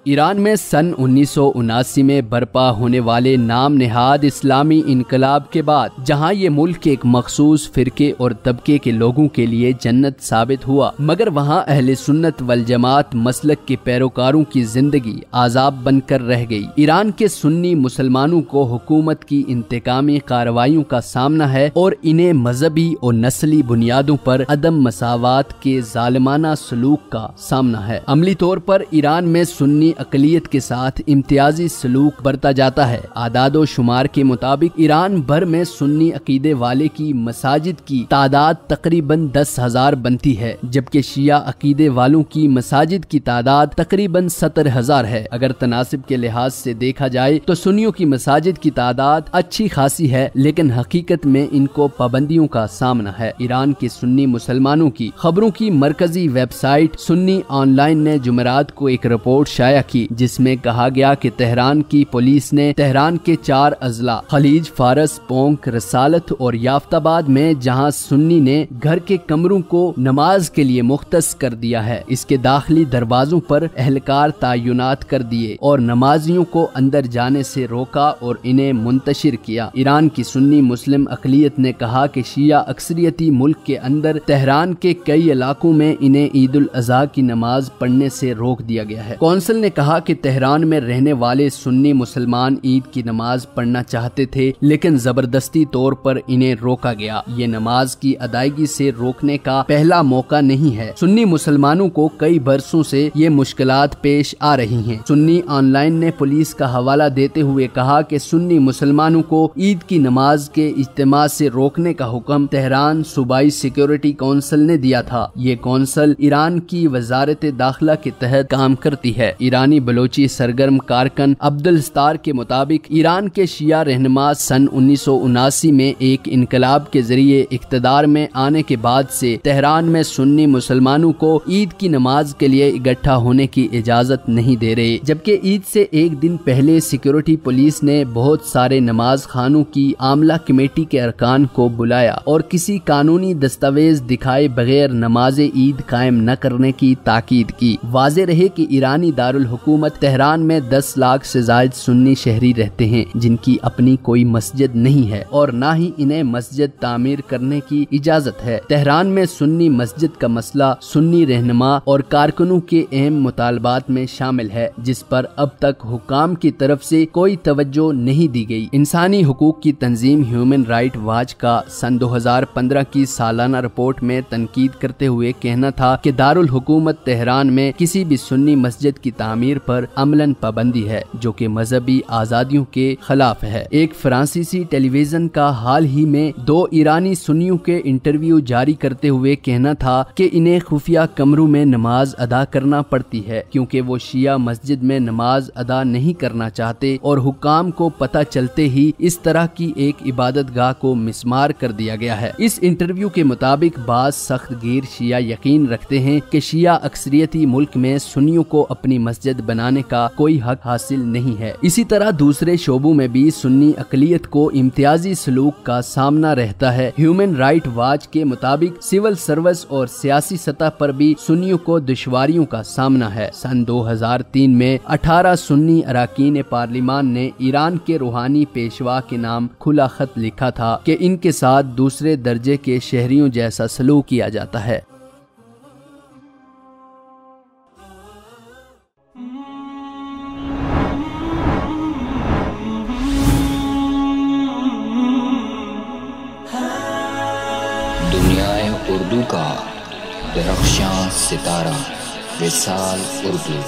ایران میں سن 1979 میں برپا ہونے والے نام نہاد اسلامی انقلاب کے بعد جہاں یہ ملک ایک مخصوص فرقے اور طبقے کے لوگوں کے لیے جنت ثابت ہوا، مگر وہاں اہل سنت والجماعت مسلک کے پیروکاروں کی زندگی عذاب بن کر رہ گئی۔ ایران کے سنی مسلمانوں کو حکومت کی انتقامی کارروائیوں کا سامنا ہے اور انہیں مذہبی اور نسلی بنیادوں پر عدم مساوات کے ظالمانہ سلوک کا سامنا ہے۔ عملی طور پر ایران میں سنی اقلیت کے ساتھ امتیازی سلوک برتا جاتا ہے۔ اعداد و شمار کے مطابق ایران بھر میں سنی عقیدے والے کی مساجد کی تعداد تقریباً 10,000 بنتی ہے، جبکہ شیعہ عقیدے والوں کی مساجد کی تعداد تقریباً 70,000 ہے۔ اگر تناسب کے لحاظ سے دیکھا جائے تو سنیوں کی مساجد کی تعداد اچھی خاصی ہے، لیکن حقیقت میں ان کو پابندیوں کا سامنا ہے۔ ایران کے سنی مسلمانوں کی خبروں کی مرکزی ویب سائٹ سنی آن لائن نے جمعرات کو ایک رپورٹ شائع کی، جس میں کہا گیا کہ تہران کی پولیس نے تہران کے 4 اضلاع خلیج فارس، پونک، رسالت اور یافت آباد میں جہاں سنی نے گھر کے کمروں کو نماز کے لیے مختص کر دیا ہے، اس کے داخلی دروازوں پر اہلکار تعینات کر دیے اور نمازیوں کو اندر جانے سے روکا اور انہیں منتشر کیا۔ ایران کی سنی مسلم اقلیت نے کہا کہ شیعہ اکثریتی ملک کے اندر تہران کے کئی علاقوں میں انہیں عید الاضحیٰ کی نماز پڑھنے سے روک دیا گیا ہے۔ کونسل نے کہا کہ تہران میں رہنے والے سنی مسلمان عید کی نماز پڑھنا چاہتے تھے، لیکن زبردستی طور پر انہیں روکا گیا۔ یہ نماز کی ادائیگی سے روکنے کا پہلا موقع نہیں ہے۔ سنی مسلمانوں کو کئی برسوں سے یہ مشکلات پیش آ رہی ہیں۔ سنی آن لائن نے پولیس کا حوالہ دیتے ہوئے کہا کہ سنی مسلمانوں کو عید کی نماز کے اجتماع سے روکنے کا حکم تہران صوبائی سیکیورٹی کونسل نے دیا تھا۔ یہ کونسل ایران کی وزارت داخلہ کے تحت کام کرتی ہے۔ ایرانی بلوچی سرگرم کارکن عبدالستار کے مطابق ایران کے شیعہ رہنما سن 1979 میں ایک انقلاب کے ذریعے اقتدار میں آنے کے بعد سے تہران میں سنی مسلمانوں کو عید کی نماز کے لیے اکٹھا ہونے کی اجازت نہیں دے رہے، جبکہ عید سے ایک دن پہلے سیکیورٹی پولیس نے بہت سارے نماز خانوں کی عاملہ کمیٹی کے ارکان کو بلایا اور کسی قانونی دستاویز دکھائے بغیر نماز عید قائم نہ کرنے کی تاکید کی۔ واضح رہے کہ ایرانی دارالحکومت تہران میں 10 لاکھ سے زائد سنی شہری رہتے ہیں، جن کی اپنی کوئی مسجد نہیں ہے اور نہ ہی انہیں مسجد تعمیر کرنے کی اجازت ہے۔ تہران میں سنی مسجد کا مسئلہ سنی رہنما اور کارکنوں کے اہم مطالبات میں شامل ہے، جس پر اب تک حکام کی طرف سے کوئی توجہ نہیں دی گئی۔ انسانی حقوق کی تنظیم ہیومن رائٹ واچ کا سن 2015 کی سالانہ رپورٹ میں تنقید کرتے ہوئے کہنا تھا کہ دارالحکومت تہران میں کسی بھی سنی مسجد کی تعمیر پر عملاً پابندی ہے، جو کہ مذہبی آزادیوں کے خلاف ہے۔ ایک فرانسیسی ٹیلی ویژن کا حال ہی میں 2 ایرانی سنیوں کے انٹرویو جاری کرتے ہوئے کہنا تھا کہ انہیں خفیہ کمروں میں نماز ادا کرنا پڑتی ہے، کیونکہ وہ شیعہ مسجد میں نماز ادا نہیں کرنا چاہتے اور حکام کو پتہ چلتے ہی اس طرح کی ایک عبادت گاہ کو مسمار کر دیا گیا ہے۔ اس انٹرویو کے مطابق بعض سخت گیر شیعہ یقین رکھتے ہیں کہ شیعہ اکثریتی ملک میں سنیوں کو اپنی مسجد بنانے کا کوئی حق حاصل نہیں ہے۔ اسی طرح دوسرے شعبوں میں بھی سنی اقلیت کو امتیازی سلوک کا سامنا رہتا ہے۔ ہیومن رائٹ واچ کے مطابق سول سروس اور سیاسی سطح پر بھی سنیوں کو دشواریوں کا سامنا ہے۔ سن 2003 میں 18 سنی اراکین پارلیمان نے ایران کے روحانی پیشوا کے نام کھلا خط لکھا تھا کہ ان کے ساتھ دوسرے درجے کے شہریوں جیسا سلوک کیا جاتا ہے۔ دنیائے اردو کا درخشاں ستارہ وصال اردو۔